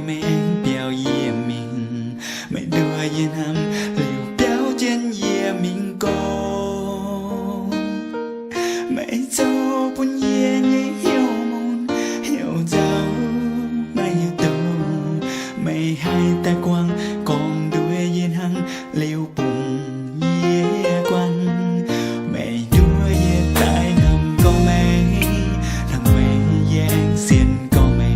mấy anh béo dìa mình, mấy đứa yên hầm liều béo trên dìa mình cô. Mấy dâu buồn dìa như hiểu môn, hiểu dấu mấy hiểu tông. Mấy hai ta quăng còn đuôi yên hầm liều bùng dìa quăng. Mấy đứa dìa tại nằm có mấy, thằng mấy giang xiên có mấy.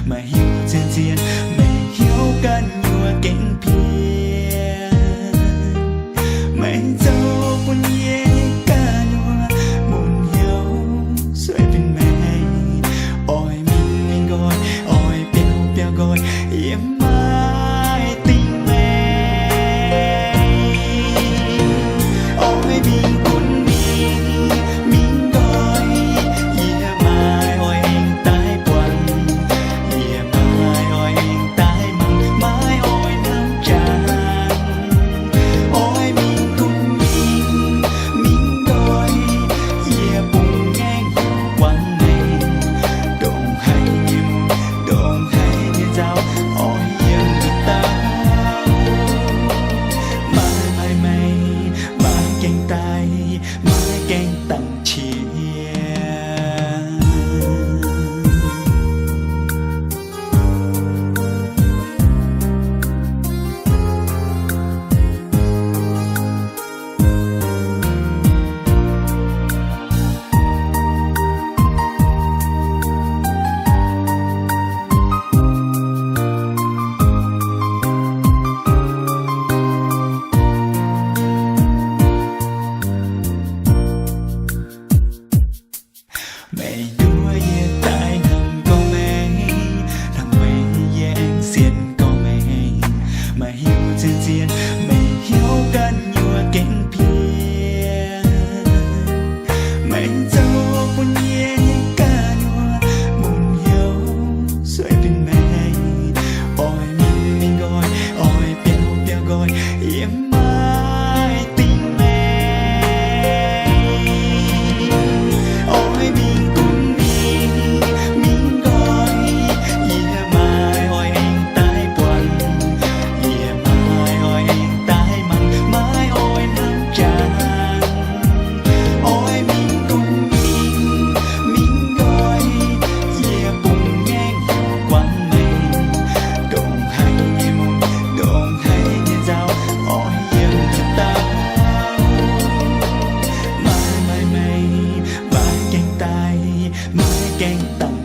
Mà hiểu trên diện mấy hiểu cần nhua kênh phía. Mấy dâu buồn dìa cả nhua buồn hiểu xuôi bên mày. Ôi mình gọi, ôi béo béo gọi im mãi tình mày. Ôi mình cũng mình gọi dìa mai ôi anh tái quần, dìa mai ôi anh tái mặn mai ôi nắng tràn. Ôi mình cũng mình gọi dìa bùng ngang quanh này. Đồn hay như dao ôi yên người ta. Mai mày mai cánh tay mai cánh tặng chia. Mấy đứa dìa tại nằm có mấy, thằng mấy giang xiên có mấy. Mà hiểu trên diện mấy hiểu cần nhua kênh phía. Mấy dâu buồn dìa cả nhua buồn hiểu xuôi bên mày. Ôi mình gọi, ôi béo béo gọi im mãi tình mày. Ôi mình cũng mình gọi dìa mai ôi anh tái quần, dìa mai ôi anh tái mặn mai ôi nắng tràn. Ôi mình cũng mình gọi dìa bùng ngang quanh mình. Đồn hay như dao ôi yên người ta. Mai cánh tay mai cánh tặng